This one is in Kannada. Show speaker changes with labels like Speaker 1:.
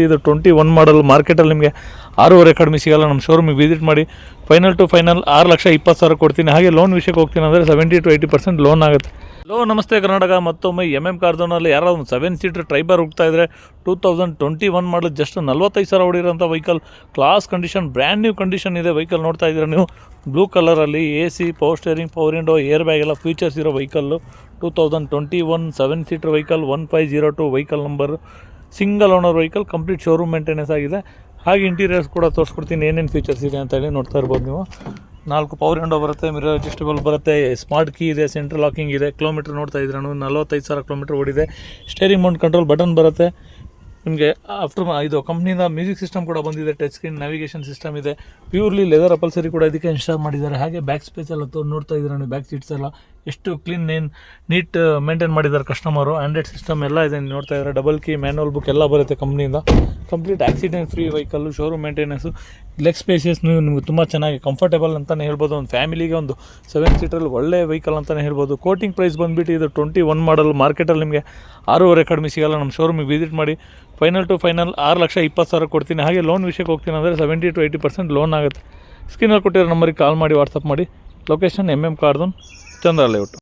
Speaker 1: ಇದು 21 ಮಾಡಲ್ ಮಾರ್ಕೆಟಲ್ಲಿ ನಿಮಗೆ 6.5 ಕಡಿಮೆ ಸಿಗಲ್ಲ. ನಮ್ಮ ಶೋರೂಮಿಗೆ ವಿಸಿಟ್ ಮಾಡಿ. ಫೈನಲ್ ಟು ಫೈನಲ್ 6,20,000 ಕೊಡ್ತೀನಿ. ಹಾಗೆ ಲೋನ್ ವಿಷಯಕ್ಕೆ ಹೋಗ್ತೀನಿ ಅಂದರೆ 70 to 80% ಲೋನ್ ಆಗುತ್ತೆ. ನಮಸ್ತೆ ಕರ್ನಾಟಕ. ಮತ್ತೊಮ್ಮೆ ಕಾರ್ದೋನಲ್ಲಿ ಯಾರೋ ಒಂದು 7 ಸೀಟರ್ ಟ್ರೈಬರ್ ಹೋಗ್ತಾ ಇದ್ದರೆ 2021 ಮಾಡಲ್ ಜಸ್ಟ್ 45,000 ಹೊಡಿರೋಂಥ vehicle, class condition, brand new condition ಇದೆ ವೆಹಿಕಲ್. ನೋಡ್ತಾ ಇದ್ದೀರಾ ನೀವು, ಬ್ಲೂ ಕಲರಲ್ಲಿ AC, power steering, power window, air bag ಎಲ್ಲ ಫೀಚರ್ಸ್ ಇರೋ vehicle. 2021 7 seater vehicle, 1502 vehicle number, single owner vehicle, complete showroom maintenance ಆಗಿದೆ. ಹಾಗೆ ಇಂಟೀರಿಯರ್ಸ್ ಕೂಡ ತೋರಿಸ್ಕೊಡ್ತೀನಿ ಏನೇನು ಫೀಚರ್ಸ್ ಇದೆ ಅಂತ ಹೇಳಿ. ನೋಡ್ತಾ ಇರ್ಬೋದು ನೀವು, 4 ಪವರ್ ವಿಂಡೋ ಬರುತ್ತೆ, ಮಿರರ್ ಅಡ್ಜಸ್ಟಬಲ್ ಬರುತ್ತೆ, ಸ್ಮಾರ್ಟ್ ಕೀ ಇದೆ, ಸೆಂಟ್ರಲ್ ಲಾಕಿಂಗ್ ಇದೆ. ಕಿಲೋಮೀಟ್ರ್ ನೋಡ್ತಾ ಇದ್ರೆ 45,000 ಕಿಲೋಮೀಟ್ರ್ ಓಡಿದೆ. ಸ್ಟೇರಿಂಗ್ ಮೌಂಟ್ ಕಂಟ್ರೋಲ್ ಬಟನ್ ಬರುತ್ತೆ ನಿಮಗೆ. ಇದು ಕಂಪ್ನಿಯಿಂದ ಮ್ಯೂಸಿಕ್ ಸಿಸ್ಟಮ್ ಕೂಡ ಬಂದಿದೆ, ಟಚ್ ಸ್ಕ್ರೀನ್ ನ್ಯಾವಿಗೇಷನ್ ಸಿಸ್ಟಮ್ ಇದೆ. ಪ್ಯೂರ್ಲಿ ಲೆದರ್ ಅಪಲ್ಸರಿ ಕೂಡ ಇದಕ್ಕೆ ಇನ್ಸ್ಟಾಲ್ ಮಾಡಿದ್ದಾರೆ. ಹಾಗೆ ಬ್ಯಾಕ್ ಸ್ಪೇಸ್ ಎಲ್ಲ ನೋಡ್ತಾ ಇದ್ದೀರಾ ನೀವು, ಬ್ಯಾಕ್ ಸೀಟ್ಸ್ ಎಲ್ಲ ಎಷ್ಟು ಕ್ಲೀನ್ ನೀಟ್ ಮೇಂಟೈನ್ ಮಾಡಿದ್ದಾರೆ ಕಸ್ಟಮರು. ಆಂಡ್ರಾಯ್ಡ್ ಸಿಸ್ಟಮ್ ಎಲ್ಲ ಇದೆ ನೋಡ್ತಾ ಇದ್ದಾರೆ. ಡಬಲ್ ಕೀ, ಮ್ಯಾನುವಲ್ ಬುಕ್ ಎಲ್ಲ ಬರುತ್ತೆ ಕಂಪ್ನಿಯಿಂದ. Complete accident free vehicle, showroom maintenance, leg spacious ನಿಮಗೆ ತುಂಬ ಚೆನ್ನಾಗಿ ಕಂಫರ್ಟೇಬಲ್ ಅಂತಲೇ ಹೇಳ್ಬೋದು. ಒಂದು ಫ್ಯಾಮಿಲಿಗೆ ಒಂದು 7 ಸೀಟರಲ್ಲಿ ಒಳ್ಳೆ ವೆಹಿಕಲ್ ಅಂತಲೇ ಹೇಳ್ಬೋದು. ಕೋಟಿಂಗ್ ಪ್ರೈಸ್ ಬಂದುಬಿಟ್ಟು ಇದು 21 ಮಾಡಲ್ ಮಾರ್ಕೆಟಲ್ಲಿ ನಿಮಗೆ 6.5 ಕಡಿಮೆ ಸಿಗಲ್ಲ. ನಮ್ಮ ಶೋರೂಮಿಗೆ ವಿಸಿಟ್ ಮಾಡಿ. ಫೈನಲ್ ಟು ಫೈನಲ್ 6,20,000 ಕೊಡ್ತೀನಿ. ಹಾಗೆ ಲೋನ್ ವಿಷಯಕ್ಕೆ ಹೋಗ್ತೀನಿ ಅಂದರೆ 70 to 80% ಲೋನ್ ಆಗುತ್ತೆ. ಸ್ಕ್ರೀನಲ್ಲಿ ಕೊಟ್ಟಿರೋ ನಂಬರಿಗೆ ಕಾಲ್ ಮಾಡಿ, ವಾಟ್ಸಪ್ ಮಾಡಿ. ಲೊಕೇಶನ್ MM ಕಾರ್ದೋನ್, ಚಂದ್ರ ಲೇಔಟ್.